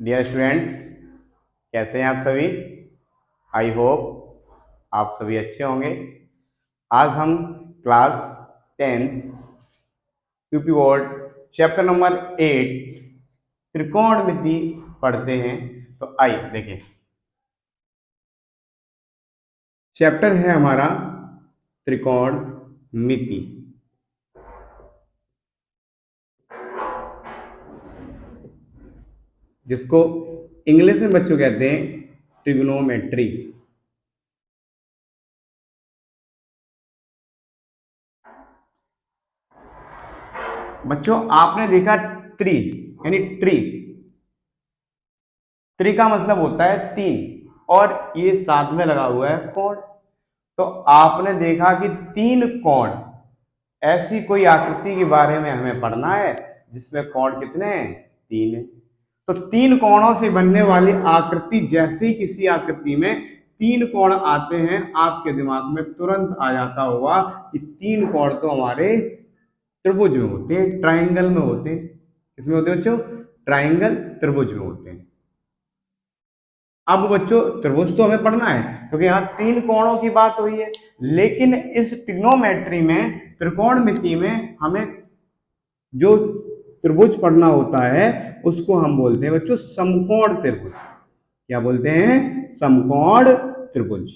Dear students, कैसे हैं आप सभी। आई होप आप सभी अच्छे होंगे। आज हम class 10 UP board chapter number 8 त्रिकोणमिति पढ़ते हैं। तो आइए देखिए, चैप्टर है हमारा त्रिकोणमिति। जिसको इंग्लिश में बच्चों कहते हैं ट्रिग्नोमेट्री। बच्चों आपने देखा त्रि यानी ट्री, त्रि का मतलब होता है तीन, और ये साथ में लगा हुआ है कोण। तो आपने देखा कि तीन कोण, ऐसी कोई आकृति के बारे में हमें पढ़ना है जिसमें कोण कितने हैं, तीन है। तो तीन कोणों से बनने वाली आकृति, जैसे ही किसी आकृति में तीन कोण आते हैं आपके दिमाग में तुरंत आ जाता होगा कि तीन कोण तो हमारे त्रिभुज में होते हैं, ट्राइंगल में होते हैं। किसमें होते हैं बच्चों? ट्राइंगल, त्रिभुज में होते हैं। अब बच्चों त्रिभुज तो हमें पढ़ना है क्योंकि यहाँ तीन कोणों की बात हुई है, लेकिन इस ट्रिग्नोमेट्री में, त्रिकोणमिति में, हमें जो त्रिभुज पढ़ना होता है उसको हम बोलते हैं बच्चों समकोण त्रिभुज। क्या बोलते हैं? समकोण त्रिभुज।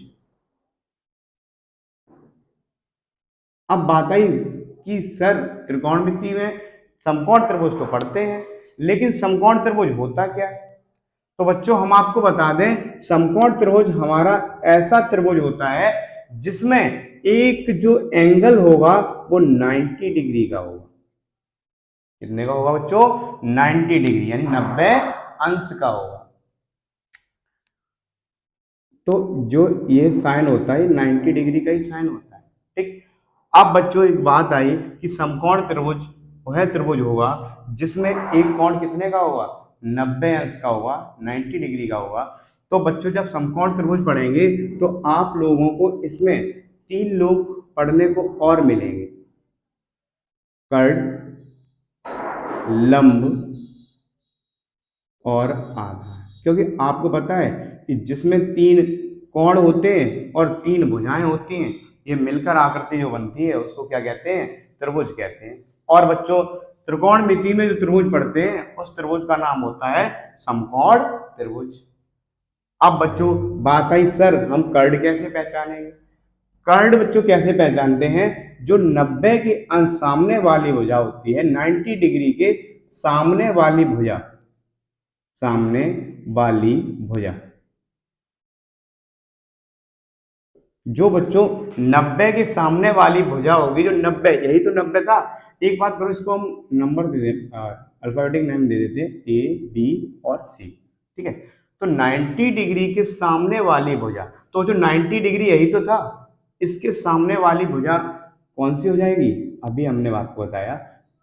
अब बात आई कि सर त्रिकोणमिति में समकोण त्रिभुज तो पढ़ते हैं, लेकिन समकोण त्रिभुज होता क्या है? तो बच्चों हम आपको बता दें, समकोण त्रिभुज हमारा ऐसा त्रिभुज होता है जिसमें एक जो एंगल होगा वो 90 डिग्री का होगा। कितने का होगा बच्चों? 90 डिग्री यानी 90 अंश का होगा। तो जो ये साइन होता है 90 डिग्री का ही साइन होता है, ठीक। अब बच्चों एक बात आई कि समकोण त्रिभुज वह त्रिभुज होगा जिसमें एक कोण कितने का होगा? 90 अंश का होगा, 90 डिग्री का होगा। तो बच्चों जब समकोण त्रिभुज पढ़ेंगे तो आप लोगों को इसमें तीन लोग पढ़ने को और मिलेंगे: कर्ण, लंब और आधार। क्योंकि आपको पता है कि जिसमें तीन कोण होते हैं और तीन भुजाएं होती हैं, ये मिलकर आकृति जो बनती है उसको क्या कहते हैं? त्रिभुज कहते हैं। और बच्चों त्रिकोणमिति में जो त्रिभुज पढ़ते हैं उस त्रिभुज का नाम होता है समकोण त्रिभुज। अब बच्चों बात आई, सर हम कर्ण कैसे पहचानेंगे? कर्ण बच्चों कैसे पहचानते हैं? जो 90 के अंश सामने वाली भुजा होती है, 90 डिग्री के सामने वाली भुजा, सामने वाली भुजा, जो बच्चों 90 के सामने वाली भुजा होगी, जो 90, यही तो 90 था। एक बात करो, इसको हम नंबर दे दें, अल्फाबेटिक नेम दे देते हैं, ए बी और सी, ठीक है। तो 90 डिग्री के सामने वाली भुजा, तो जो 90 डिग्री यही तो था, इसके सामने वाली भुजा कौन सी हो जाएगी? अभी हमने आपको बताया,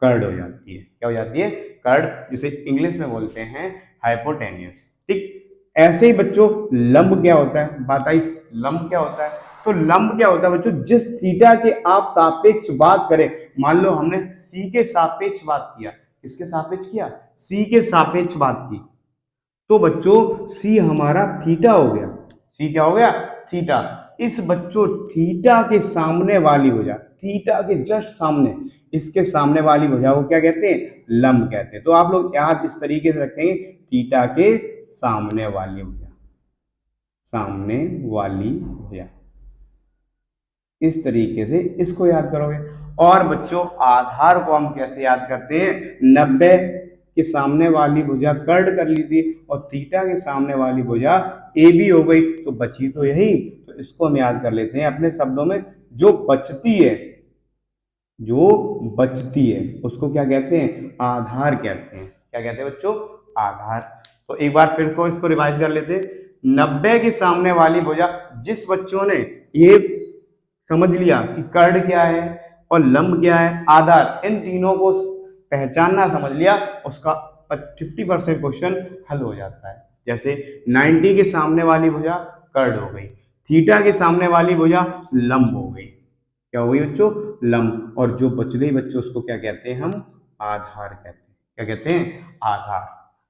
कर्ड हो जाती है। क्या हो जाती है? कर्ड, जिसे इंग्लिश में बोलते हैं हाइपोटेन्यूस, ठीक। ऐसे ही बच्चों लंब क्या होता है? बात आई लंब क्या होता है। तो लंब क्या होता है बच्चों? जिस थीटा के आप सापेक्ष बात करें, मान लो हमने सी के सापेक्ष बात किया, किसके सापेक्ष किया? सी के सापेक्ष बात की, तो बच्चों सी हमारा थीटा हो गया। सी क्या हो गया? थीटा। इस बच्चों थीटा के सामने वाली भुजा, थीटा के जस्ट सामने, इसके सामने वाली भुजा को क्या कहते हैं? लंब कहते हैं। तो आप लोग याद इस तरीके से रखेंगे, थीटा के सामने वाली भुजा, सामने वाली भुजा, इस तरीके से इसको याद करोगे। और बच्चों आधार को हम कैसे याद करते हैं? 90 के सामने वाली भुजा कर्ण कर ली थी और थीटा के सामने वाली भुजा ए बी हो गई, तो बची तो यही। तो इसको हम याद कर लेते हैं अपने शब्दों में, जो बचती है, जो बचती है उसको क्या कहते हैं? आधार कहते हैं। क्या कहते हैं बच्चों? आधार। तो एक बार फिर को इसको रिवाइज कर लेते हैं। 90 के सामने वाली भुजा, जिस बच्चों ने ये समझ लिया कि कर्ण क्या है और लंब क्या है, आधार, इन तीनों को पहचानना समझ लिया, उसका 50% क्वेश्चन हल हो जाता है। जैसे 90 के सामने वाली भुजा कर्ण हो गई, थीटा के सामने वाली भुजा लंब हो गई। क्या हो गई बच्चों? लंब। और जो बच गई बच्चों उसको क्या कहते हैं? हम आधार कहते हैं। क्या कहते हैं? आधार।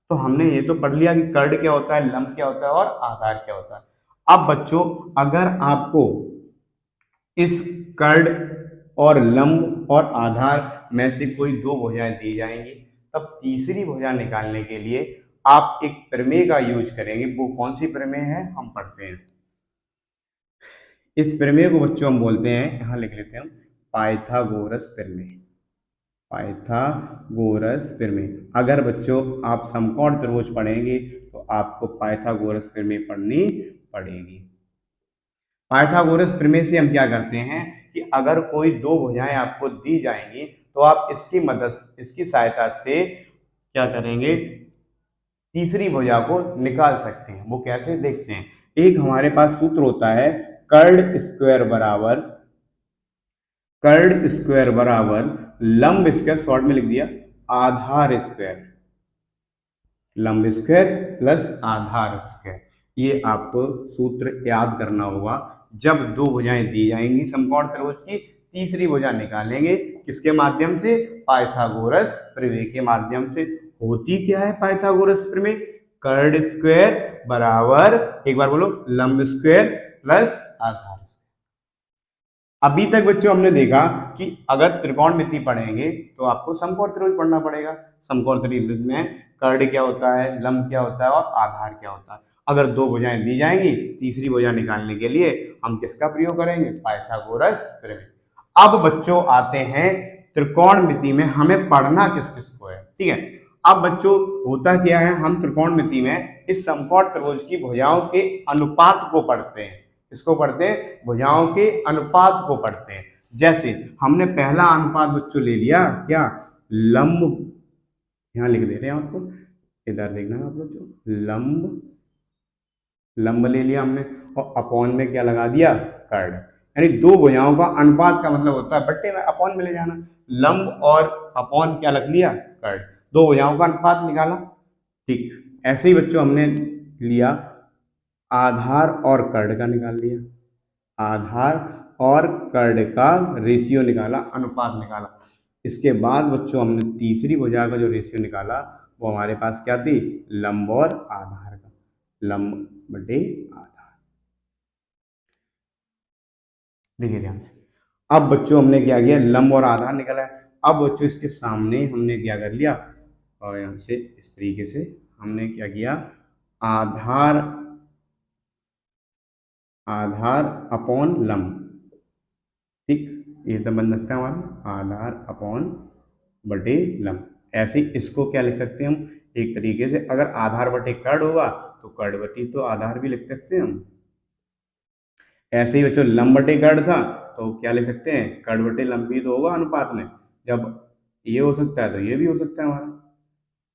तो हमने ये तो पढ़ लिया कि कर्ड क्या होता है, लंब क्या होता है और आधार क्या होता है। अब बच्चों अगर आपको इस कर्ड और लंब और आधार में से कोई दो भुजाएं दी जाएंगी, तब तीसरी भुजा निकालने के लिए आप एक प्रमेय का यूज करेंगे। वो कौन सी प्रमेय है हम पढ़ते हैं। इस प्रमेय को बच्चों हम बोलते हैं, यहां लिख लेते हैं, पाइथागोरस प्रमेय। पाइथागोरस प्रमेय। अगर बच्चों आप समकोण त्रिभुज पढ़ेंगे तो आपको पाइथागोरस प्रमेय पढ़नी पड़ेगी। पाइथागोरस प्रमेय से हम क्या करते हैं कि अगर कोई दो भुजाएं आपको दी जाएंगी तो आप इसकी सहायता से क्या करेंगे, तीसरी भुजा को निकाल सकते हैं। वो कैसे देखते हैं, एक हमारे पास सूत्र होता है कर्ड स्क्वायर बराबर लंब स्क्वायर, शॉर्ट में लिख दिया आधार स्क्वायर, लंब स्क्वायर प्लस आधार स्क्वायर। ये आपको सूत्र याद करना होगा। जब दो भुजाएं दी जाएंगी समकोण त्रिभुज की, तीसरी भुजा निकालेंगे किसके माध्यम से, पाइथागोरस प्रमेय के माध्यम से। होती क्या है पाइथागोरस प्रमेय, कर्ड स्क्वायर बराबर, एक बार बोलो, लंब स्क्वायर प्लस आधार। अभी तक बच्चों हमने देखा कि अगर त्रिकोणमिति पढ़ेंगे तो आपको समकोण त्रिभुज पढ़ना पड़ेगा। समकोण त्रिभुज में कर्ड क्या होता है, लंब क्या होता है और आधार क्या होता है। अगर दो भुजाएं दी जाएंगी, तीसरी भुजा निकालने के लिए हम किसका प्रयोग करेंगे, पाइथागोरस प्रमेय। अब बच्चों आते हैं त्रिकोणमिति में हमें पढ़ना किस किस को है, ठीक है। अब बच्चों होता क्या है, हम त्रिकोणमिति में इस समकोण त्रिभुज की भुजाओं के अनुपात को पढ़ते हैं। इसको पढ़ते हैं, भुजाओं के अनुपात को पढ़ते हैं। जैसे हमने पहला अनुपात बच्चों ले लिया क्या, लंब, यहां लिख दे रहे हैं आपको, इधर देखना आप बच्चों, लंब ले लिया हमने और अपॉन में क्या लगा दिया, कर्ड। यानी दो भुजाओं का अनुपात का मतलब होता है बट्टे में अपॉन में ले जाना। लंब और अपॉन क्या रख लिया, कर्ड। दो भुजाओं का अनुपात निकाला, ठीक। ऐसे ही बच्चों हमने लिया आधार और कर्ड का निकाल लिया, आधार और कर्ड का रेशियो निकाला, अनुपात निकाला। इसके बाद बच्चों हमने तीसरी भुजा का जो रेशियो निकाला वो हमारे पास क्या थी, लंब और आधार का, लंब बटे आधार। देखिए ध्यान से, अब बच्चों हमने क्या किया, लंब और आधार निकाला। अब बच्चों इसके सामने हमने क्या कर लिया, और यहां से इस तरीके से हमने क्या किया, आधार अपॉन लंब, ठीक। ये तो बन सकता है हमारा आधार अपॉन बटे लंब। ऐसे इसको क्या लिख सकते हैं हम, एक तरीके से अगर आधार बटे कर्ड होगा तो कर्ड बटी तो आधार भी लिख सकते हैं हम। ऐसे ही बच्चों लंब बटे कर्ड था तो क्या लिख सकते हैं, कर्ड बटे लंब भी तो होगा अनुपात में। जब ये हो सकता है तो ये भी हो सकता है हमारा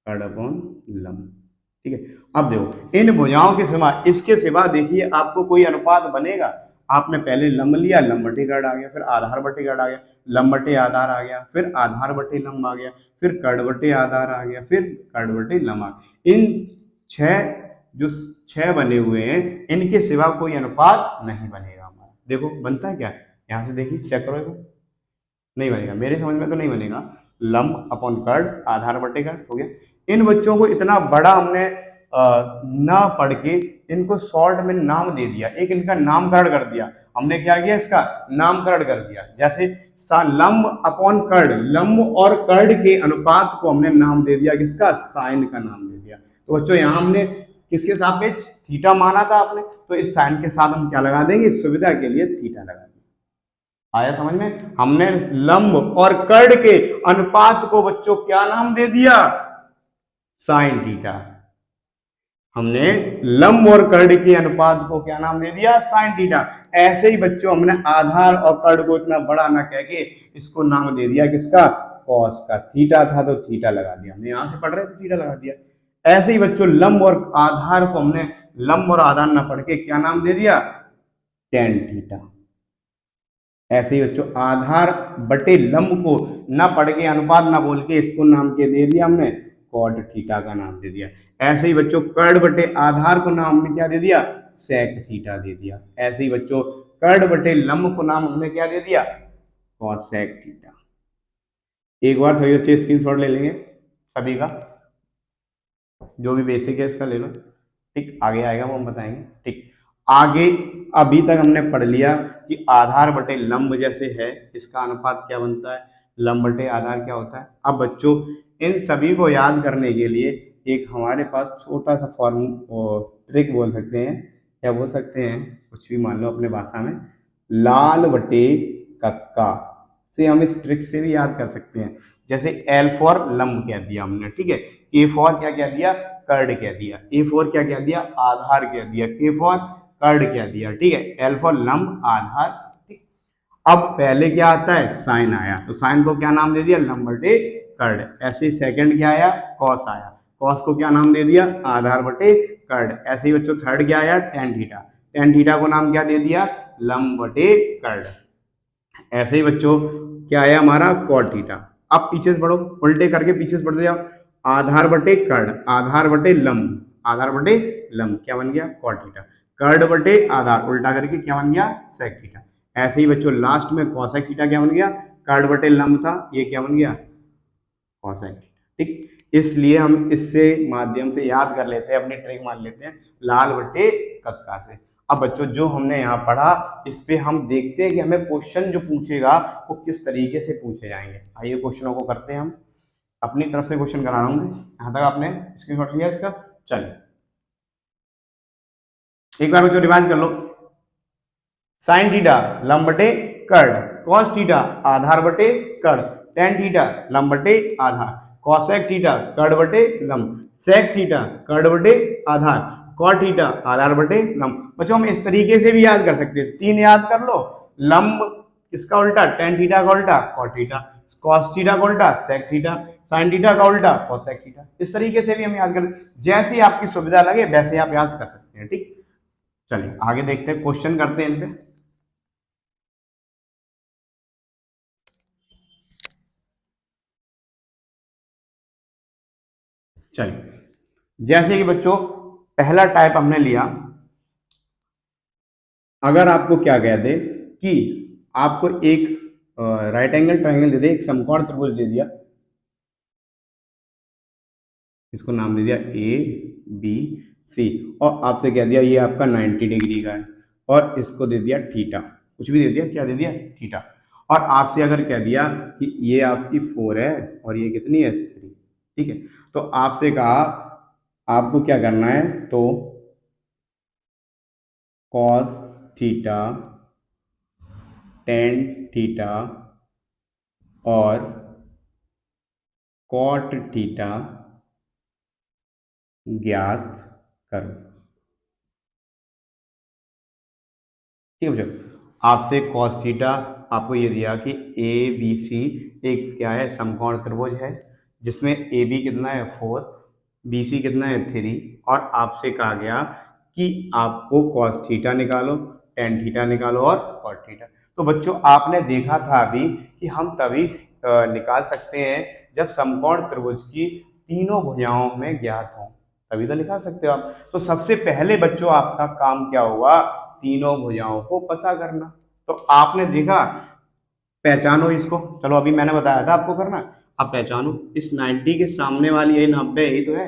कर्ड अपॉन लंब, ठीक है। अब देखो इन भुजाओं के सिवा, इसके सिवा देखिए आपको कोई अनुपात बनेगा। आपने पहले लंब लिया, लंब बटे कर्ड आ गया, फिर आधार बटे कर्ड आ गया, लंब बटे आधार आ गया, फिर आधार बटे लंब आ गया, फिर कर्ड बटे आधार आ गया, फिर कर्ड बटे लंब आ गया। इन जो छह बने हुए हैं इनके सिवा कोई अनुपात नहीं बनेगा हमारा। देखो बनता है क्या, यहां से देखिए चेक करो, नहीं बनेगा, मेरे समझ में तो नहीं बनेगा। लंब अपॉन कर्ड, आधार बटे कर्ड हो गया। इन बच्चों को इतना बड़ा हमने ना पढ़ के इनको शॉर्ट में नाम दे दिया, एक इनका नामकरण कर दिया हमने। क्या किया, इसका नामकरण कर दिया। जैसे लंब अपॉन कर्ड, लंब और कर्ड के अनुपात को हमने नाम दे दिया किसका, साइन का नाम दे दिया। तो बच्चों यहां हमने किसके सापेक्ष थीटा माना था आपने, तो इस साइन के साथ हम क्या लगा देंगे, सुविधा के लिए थीटा लगा देंगे। आया समझ में, हमने लंब और कर्ड के अनुपात को बच्चों क्या नाम दे दिया, साइन थीटा। हमने लंब और कर्ड के अनुपात को क्या नाम दे दिया, साइन थीटा। ऐसे ही बच्चों हमने आधार और कर्ड को इतना बड़ा ना कह के इसको नाम दे दिया किसका, कॉस का। थीटा था तो थीटा लगा दिया, हमने यहां से पढ़ रहे थे थीटा लगा दिया। ऐसे ही बच्चों लंब और आधार को हमने लंब और आधार ना पढ़ के क्या नाम दे दिया, टेन थीटा। ऐसे ही बच्चों आधार बटे लंब को ना पढ़ के, अनुपात ना बोल के इसको नाम के दे दिया हमने, कॉट थीटा का नाम दे दिया। ऐसे ही बच्चों कर्ड बटे आधार को नाम हमने क्या दे दिया, सेक थीटा दे दिया। ऐसे ही बच्चों कर्ड बटे लंब को नाम हमने क्या दे दिया, कॉसेक थीटा। एक बार सभी बच्चे स्क्रीनशॉट ले लेंगे सभी का। जो भी बेसिक है इसका ले लो, ठीक। आगे आएगा वो हम बताएंगे, ठीक। आगे अभी तक हमने पढ़ लिया कि आधार बटे लंब जैसे है इसका अनुपात क्या बनता है, लंब बटे आधार क्या होता है। अब बच्चों इन सभी को याद करने के लिए एक हमारे पास छोटा सा फॉर्म ट्रिक बोल सकते हैं, या बोल सकते हैं कुछ भी मान लो अपने भाषा में, लाल बटे कक्का से हम इस ट्रिक से भी याद कर सकते हैं। जैसे एल फॉर लंब कह दिया हमने, ठीक है। ए फॉर क्या कह दिया, कर्ड कह दिया। ए फॉर क्या कह दिया, आधार कह दिया। के फॉर कर्ड कह दिया, ठीक है। एल फॉर लंब आधार, ठीक। अब पहले क्या आता है, साइन आया, तो साइन को क्या नाम दे दिया, लंब बटे कर्ड। ऐसे ही सेकंड क्या आया, कॉस आया, कॉस को क्या नाम दे दिया, आधार बटे कर्ड। ऐसे ही बच्चों थर्ड क्या आया, टेन थीटा, टेन थीटा को नाम क्या दे दिया, लंब बटे कर्ड। ऐसे ही बच्चों क्या आया हमारा, कॉट थीटा। अब पीछे से पढ़ो, उल्टे करके पीछे से पढ़ते जाओ, आधार बटे कर्ड, आधार बटे लंब, आधार बटे लंब क्या बन गया, कॉट थीटा। कर्ड बटे आधार उल्टा करके क्या बन गया, सेक थीटा। ऐसे ही बच्चों लास्ट में कॉसेक थीटा क्या बन गया, कर्ड बटे लंब था, ये क्या बन गया, कॉसेक थीटा, ठीक। इसलिए हम इससे माध्यम से याद कर लेते हैं, अपनी ट्रिक मान लेते हैं, लाल बटे कक्का से। अब बच्चों जो हमने यहाँ पढ़ा इस पे हम देखते हैं कि हमें क्वेश्चन जो पूछेगा वो किस तरीके से पूछे जाएंगे। आइए क्वेश्चनों को करते हैं, हम अपनी तरफ से क्वेश्चन करा रहा हूँ। यहाँ तक आपने स्क्रीनशॉट लिया इसका, चलिए एक बार बच्चों रिवाइज कर लो। साइन थीटा लंब बटे कर्ड, कॉस थीटा आधार बटे कर्ड, टेन थीटा लंब बटे आधार, कॉसेक थीटा कर्ड बटे लंब, सेक थीटा कर्ड बटे आधार, कॉट थीटा आधार बटे लंब। बच्चों हम इस तरीके से भी याद कर सकते हैं, तीन याद कर लो, लंब इसका उल्टा टेन थीटा का उल्टा कॉट थीटा, कॉस थीटा का उल्टा सेक थीटा, साइन थीटा का उल्टा कॉसेक थीटा। इस तरीके से भी हम याद कर, जैसे आपकी सुविधा लगे वैसे आप याद कर सकते हैं, ठीक। चलिए आगे देखते हैं, क्वेश्चन करते हैं इन पे। चलिए जैसे कि बच्चों पहला टाइप हमने लिया, अगर आपको क्या कहते कि आपको एक राइट एंगल ट्रायंगल दे दे, एक समकोण त्रिभुज दे दिया, इसको नाम दे दिया ए बी सी, और आपसे कह दिया ये आपका 90 डिग्री का है, और इसको दे दिया थीटा, कुछ भी दे दिया, क्या दे दिया, थीटा। और आपसे अगर कह दिया कि ये आपकी 4 है और ये कितनी है, 3, ठीक है। तो आपसे कहा आपको क्या करना है, तो कॉस थीटा, टेन थीटा और कॉट थीटा ज्ञात करो, ठीक है बच्चों। आपसे कॉस थीटा आपको ये दिया कि ए बी सी एक क्या है, समकोण त्रिभुज है, जिसमें ए बी कितना है 4, बी सी कितना है 3, और आपसे कहा गया कि आपको कॉस थीटा निकालो, टेन थीटा निकालो और कॉट थीटा। तो बच्चों आपने देखा था अभी कि हम तभी निकाल सकते हैं जब समकोण त्रिभुज की तीनों भुजाओं में ज्ञात हो, तभी तो निकाल सकते हो आप। तो सबसे पहले बच्चों आपका काम क्या हुआ, तीनों भुजाओं को पता करना। तो आपने देखा, पहचानो इसको, चलो अभी मैंने बताया था आपको करना, अब पहचानो इस 90 के सामने वाली, ये 90 यही तो है,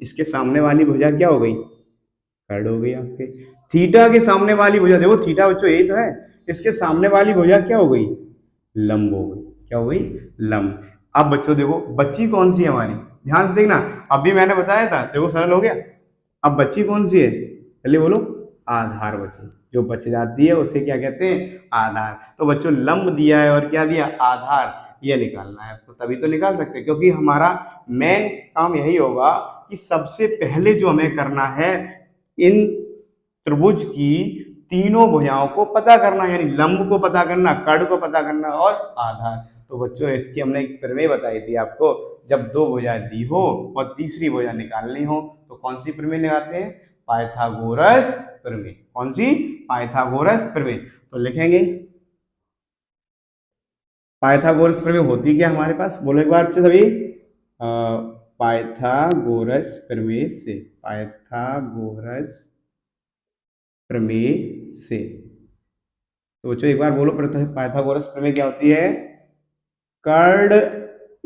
इसके सामने वाली भुजा क्या हो गई, कर्ड हो गई आपके। थीटा के सामने वाली भुजा देखो, थीटा बच्चों यही तो है, इसके सामने वाली भुजा क्या हो गई, लंब हो गई, क्या हो गई, लंब। अब बच्चों देखो बच्ची कौन सी है हमारी, ध्यान से देखना, अभी मैंने बताया था, देखो सरल हो गया। अब बच्ची कौन सी है, चलिए बोलो, आधार बची, जो बच जाती है उसे क्या कहते हैं, आधार। तो बच्चों लंब दिया है और क्या दिया, आधार, ये निकालना है, तो तभी तो निकाल सकते हैं, क्योंकि हमारा मेन काम यही होगा कि सबसे पहले जो हमें करना है इन त्रिभुज की तीनों भुजाओं को पता करना, यानी लंब को पता करना, कर्ण को पता करना और आधार। तो बच्चों इसकी हमने एक प्रमेय बताई थी आपको, जब दो भुजा दी हो और तीसरी भुजा निकालनी हो तो कौन सी प्रमेय लगाते हैं, पाइथागोरस प्रमेय। कौन सी, पाइथागोरस प्रमेय। तो लिखेंगे पाइथागोरस प्रमेय होती क्या हमारे पास, बोलो एक बार सभी, पाइथागोरस प्रमेय से, पाइथागोरस प्रमेय से। तो बच्चों एक बार बोलो, पाइथागोरस प्रमेय क्या होती है, कर्ड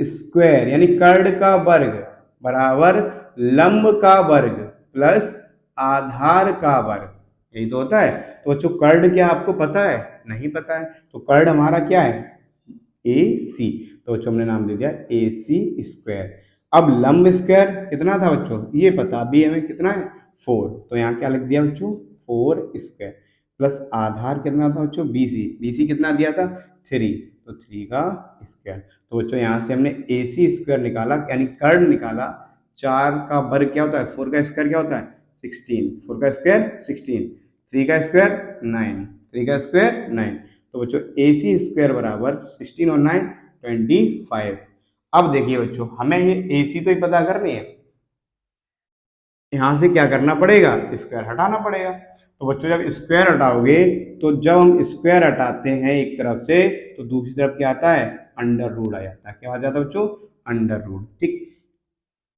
स्क्वायर यानी कर्ड का वर्ग बराबर लंब का वर्ग प्लस आधार का वर्ग, यही तो होता है। तो बच्चों कर्ड क्या आपको पता है? नहीं पता है। तो कर्ड हमारा क्या है? ए सी। तो बच्चों हमने नाम दे दिया ए सी स्क्वायर। अब लंब स्क्वायर कितना था बच्चों? ये पता भी हमें कितना है? 4। तो यहाँ क्या लिख दिया बच्चों? 4 स्क्वायर प्लस आधार कितना था बच्चों? B C. बी सी कितना दिया था? 3। तो 3 का स्क्वायर। तो बच्चों यहाँ से हमने ए सी स्क्वायर निकाला, यानी कर्ड निकाला। 4 का वर्ग क्या होता है? 4 का स्क्वायर क्या होता है? 16। 4 का स्क्वायर 16। 3 का स्क्वायर 9। 3 का स्क्वायर 9। तो बच्चों ए सी स्क्वायर बराबर 16 और 9 25। अब देखिए बच्चों, हमें ये ए सी तो ही पता करनी है, यहां से क्या करना पड़ेगा? स्क्वायर हटाना पड़ेगा। तो बच्चों जब स्क्वायर हटाओगे, तो जब हम स्क्वायर हटाते हैं एक तरफ से, तो दूसरी तरफ क्या आता है? अंडर रूट आ जाता है। क्या आ जाता है बच्चों? Under root. ठीक,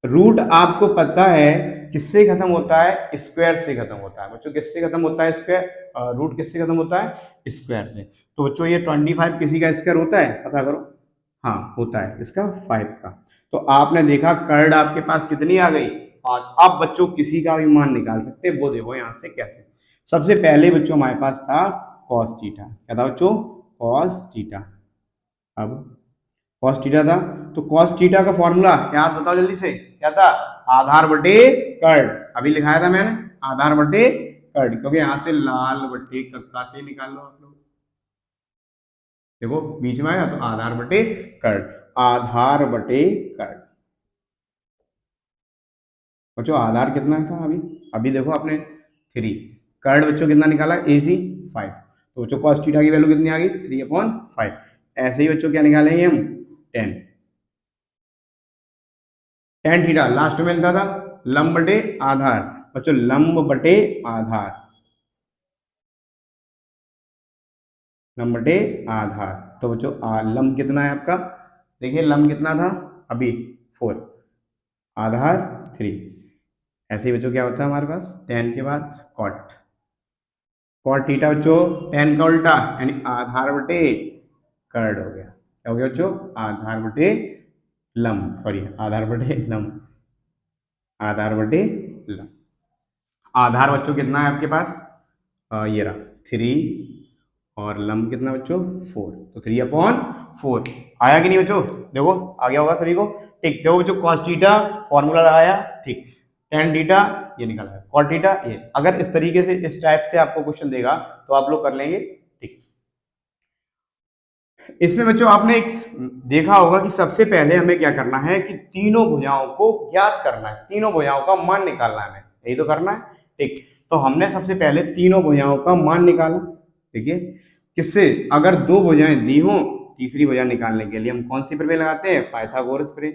रूट आपको पता है किससे खत्म होता है? स्क्वायर से खत्म होता है। बच्चों किससे खत्म होता है स्क्वायर? रूट किससे खत्म होता है? स्क्वायर से। तो बच्चों ये 25 किसी का स्क्वायर होता है? पता करो। हाँ होता है, इसका 5 का। तो आपने देखा कर्ड आपके पास कितनी आ गई? 5। अब बच्चों किसी का भी मान निकाल सकते हैं, वो देखो यहाँ से कैसे। सबसे पहले बच्चों हमारे पास था कॉस थीटा। क्या था बच्चों? Cos theta. अब कॉस थीटा था, तो कॉस थीटा का फॉर्मूला याद बताओ जल्दी से, क्या था? आधार बटे कर्ड। अभी लिखाया था मैंने, आधार बटे कर्ड, क्योंकि यहां से लाल बटे कक्का से निकाल लो आप लोग। देखो बीच में आया तो आधार बटे कर्ड, आधार बटे कर्ड। बच्चों आधार कितना था अभी? अभी देखो आपने 3। कर्ड बच्चों कितना निकाला? ए सी 5। तो बच्चों कॉस थीटा की वैल्यू कितनी आ गई? 3/5। ऐसे ही बच्चों क्या निकालेंगे हम? 10। टेन थीटा लास्ट में लिखा था लंब बटे आधार। बच्चों लंब बटे आधार, लंब बटे आधार। तो बच्चों लंब कितना है आपका? देखिए लंब कितना था अभी? 4, आधार 3। ऐसे ही बच्चों क्या होता है हमारे पास? टेन के बाद कॉट। कॉट थीटा बच्चों टेन का उल्टा, यानी आधार बटे कर्ड हो गया। क्या हो गया बच्चों? आधार बटे लंब, सॉरी आधार बटे लंब, आधार बटे लंब। आधार बच्चों कितना है आपके पास? ये रहा 3, और लंब कितना बच्चों? 4। तो 3/4 आया कि नहीं बच्चों? देखो आ गया होगा सभी को। ठीक, देखो बच्चों कॉस थीटा फॉर्मूला लगाया, ठीक, टेन थीटा ये निकला है, कॉट थीटा ये। अगर इस तरीके से इस टाइप से आपको क्वेश्चन देगा तो आप लोग कर लेंगे। ठीक, इसमें बच्चों आपने एक देखा होगा कि सबसे पहले हमें क्या करना है कि तीनों भुजाओं को ज्ञात करना है, तीनों भुजाओं का मान निकालना है, यही तो करना है। ठीक, तो हमने सबसे पहले तीनों भुजाओं का मान निकाला। देखिए किससे? अगर दो भुजाएं दी हों, तीसरी भुजा निकालने के लिए हम कौन सी प्रमेय लगाते हैं? पाइथागोरस प्रमेय।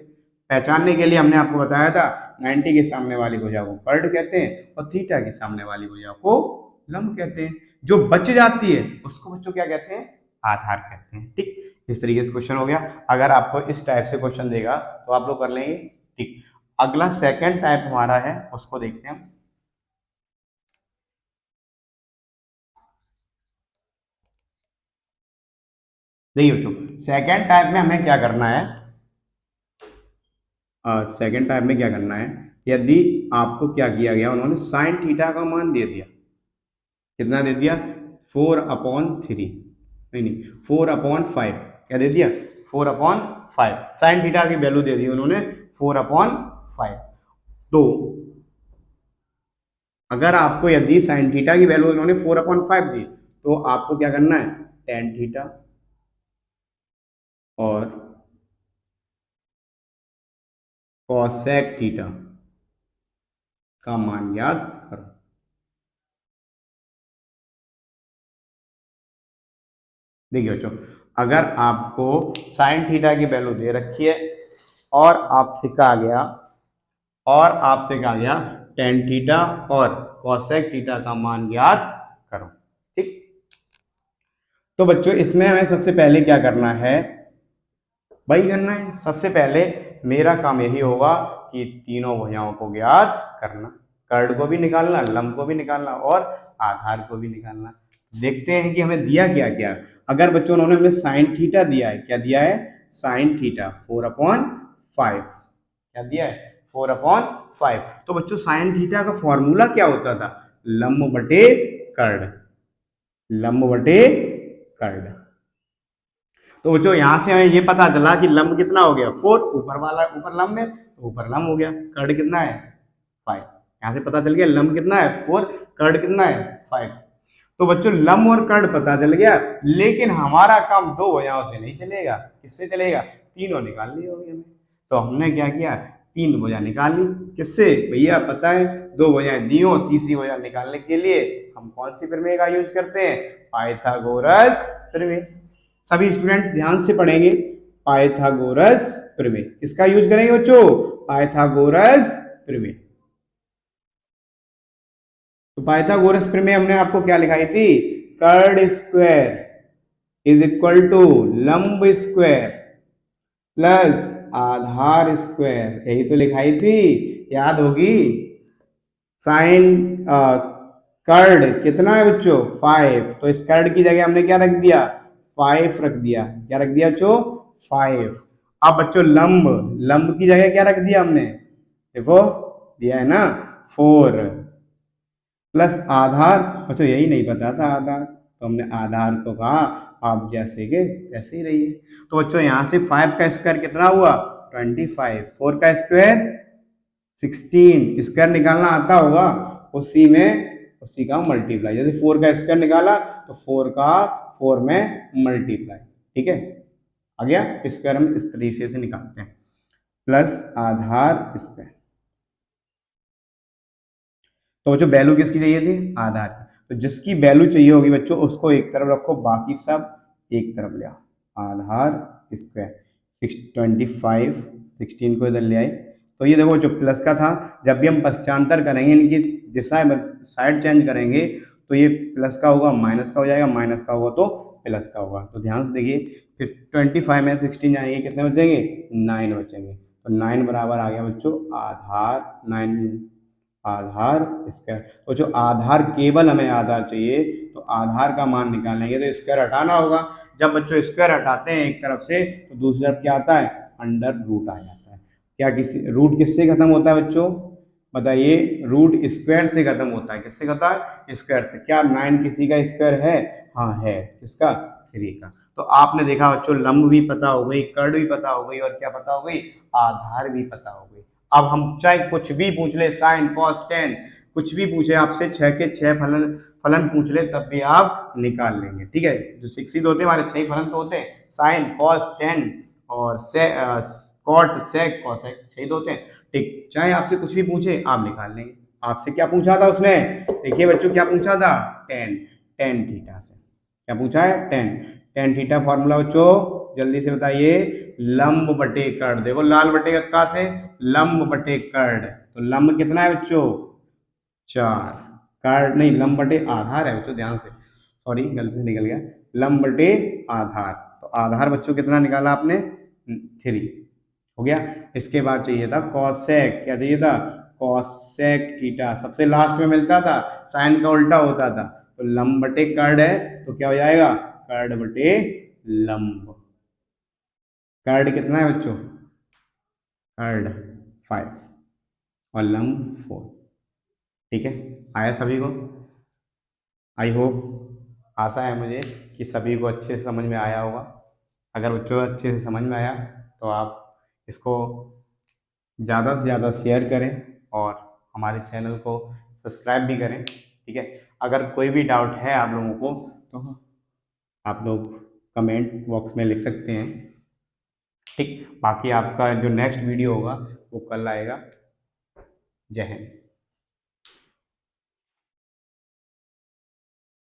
पहचानने के लिए हमने आपको बताया था 90 के सामने वाली भुजा को कर्ड कहते हैं और थीटा के सामने वाली भुजा को लंब कहते हैं। जो बच जाती है उसको बच्चों क्या कहते हैं? आधार कहते हैं। ठीक, इस तरीके से क्वेश्चन हो गया। अगर आपको इस टाइप से क्वेश्चन देगा तो आप लोग कर लेंगे। ठीक, अगला सेकंड टाइप हमारा है, उसको देखते हैं हम। देखिए बच्चों सेकंड टाइप में हमें क्या करना है? सेकंड टाइप में क्या करना है? यदि आपको क्या किया गया, उन्होंने साइन थीटा का मान दे दिया, कितना दे दिया? 4/3, नहीं नहीं 4/5। क्या दे दिया? 4/5। साइन थीटा की वैल्यू दे दी उन्होंने 4/5। तो अगर आपको यदि साइन थीटा की वैल्यू उन्होंने 4/5 दी, तो आपको क्या करना है? टेन थीटा और कॉसेक थीटा का मान याद करो। देखिए बच्चों, अगर आपको साइन थीटा की वैल्यू दे रखी है और आपसे कहा गया, टेन थीटा और कॉसेक थीटा का मान याद करो। ठीक, तो बच्चों इसमें हमें सबसे पहले क्या करना है? वही करना है। सबसे पहले मेरा काम यही होगा कि तीनों भुजाओं को ज्ञात करना, कर्ड को भी निकालना, लंब को भी निकालना और आधार को भी निकालना। देखते हैं कि हमें दिया क्या क्या। अगर बच्चों उन्होंने हमें साइन थीटा दिया है, क्या दिया है? Sine theta 4/5। क्या दिया है? 4/5। तो बच्चों साइन थीटा का फॉर्मूला क्या होता था? लंब बटे कर्ण, लंब बटे कर्ण। तो बच्चों यहां से हमें ये पता चला कि लंब कितना हो गया 4, ऊपर वाला ऊपर लंब है तो ऊपर लंब हो गया, कर्ण कितना है 5। यहां से पता चल गया लंब कितना है 4, कर्ण कितना है 5। तो बच्चों लंब और कर्ण पता चल गया, लेकिन हमारा काम दो भुजाओं से नहीं चलेगा। किससे चलेगा? तीनों निकालनी होगी हमें। तो हमने क्या किया, तीन भुजा निकाल ली। किससे? भैया पता है दो भुजाएं दी हो, तीसरी भुजा निकालने के लिए हम कौन सी प्रमेय का यूज करते हैं? पाइथागोरस प्रमेय। सभी स्टूडेंट ध्यान से पढ़ेंगे, पाइथागोरस प्रमेय। किसका यूज करेंगे बच्चों? पाइथागोरस प्रमेय। तो पाइथागोरस प्रमेय हमने आपको क्या लिखाई थी? कर्ण स्क्वायर इज इक्वल टू लंब स्क्वायर प्लस आधार स्क्वायर, यही तो लिखाई थी, याद होगी। साइन कर्ण कितना है बच्चों? 5। तो इस कर्ण की जगह हमने क्या रख दिया? 5 रख दिया। क्या रख दिया बच्चों? 5। अब बच्चों लंब, लंब की जगह क्या रख दिया हमने? देखो दिया है ना 4 प्लस आधार। बच्चों यही नहीं पता था आधार, तो हमने आधार को कहा आप जैसे के तैसे ही रहिए। तो बच्चों यहां से 5 का स्क्वायर कितना हुआ? 25। 4 का स्क्वायर 16। स्क्वायर निकालना आता होगा, उसी का मल्टीप्लाई। जैसे 4 का स्क्वायर निकाला तो 4 का 4 में मल्टीप्लाई। ठीक है, आ गया। स्क्वायर हम इस तरीके से निकालते हैं, प्लस आधार स्क्वायर। तो बच्चों वैल्यू किसकी चाहिए थी? आधार की। तो जिसकी वैल्यू चाहिए होगी बच्चों उसको एक तरफ रखो, बाकी सब एक तरफ ले आओ। आधार स्क्वायर 25, 16 को इधर ले आए। तो ये देखो जो प्लस का था, जब भी हम पश्चांतर करेंगे इनकी दिशाएं साइड चेंज करेंगे तो ये प्लस का होगा माइनस का हो जाएगा, माइनस का होगा तो प्लस का होगा। तो ध्यान से देखिए 25 में 16 जाएंगे, कितने बचेंगे? 9 बचेंगे। तो 9 बराबर आ गया बच्चों आधार 9 आधार स्क्वायर। तो जो आधार, केवल हमें आधार चाहिए तो आधार का मान निकालेंगे तो स्क्वायर हटाना होगा। जब बच्चों स्क्वायर हटाते हैं एक तरफ से तो दूसरी तरफ क्या आता है? अंडर रूट आ जाता है। क्या किसी रूट किससे खत्म होता है बच्चों? बताइए, रूट स्क्वायर से खत्म होता है। किससे खत्म है? स्क्वायर से। क्या 9 किसी का स्क्वायर है? हाँ है। किसका? 3 का। तो आपने देखा बच्चों लंब भी पता हो गई, कर्ण भी पता हो गई, और क्या पता हो गई? आधार भी पता हो गई। अब हम चाहे कुछ भी पूछ ले, साइन कॉस टेन, कुछ भी पूछे आपसे, 6 के 6 फलन फलन पूछ ले तब भी आप निकाल लेंगे। ठीक है, जो शिक्षित होते हैं हमारे 6 फलन तो होते हैं, साइन कॉस टेन और कॉट सेक कॉसेक 6 होते हैं। ठीक, चाहे आपसे कुछ भी पूछे आप निकाल लेंगे। आपसे क्या पूछा था उसने? देखिए बच्चों क्या पूछा था? टेन, टेन थीटा से। क्या पूछा है? टेन, टेन थीटा फॉर्मूला बच्चों जल्दी से बताइए। लंब बटे कर्ण। देखो लाल बटे का से लंब बटे कर्ण। तो लंब कितना है बच्चों? 4। कर्ण नहीं, लंब बटे आधार है बच्चों, ध्यान से, सॉरी गलती से निकल गया। लंब बटे आधार। तो आधार बच्चों कितना निकाला आपने? 3 हो गया। इसके बाद चाहिए था कॉसेक। क्या चाहिए था? Cosec theta. सबसे लास्ट में मिलता था, साइन का उल्टा होता था। तो लंब बटे कर्ण है तो क्या हो जाएगा? कर्ण बटे लंब। कर्ण कितना है बच्चों? कर्ण 5 और लंब 4। ठीक है, आया सभी को? आई होप, आशा है मुझे कि सभी को अच्छे से समझ में आया होगा। अगर बच्चों अच्छे से समझ में आया तो आप इसको ज़्यादा से ज़्यादा शेयर करें और हमारे चैनल को सब्सक्राइब भी करें। ठीक है, अगर कोई भी डाउट है आप लोगों को तो आप लोग कमेंट बॉक्स में लिख सकते हैं। ठीक, बाकी आपका जो नेक्स्ट वीडियो होगा वो कल आएगा। जय हिंद।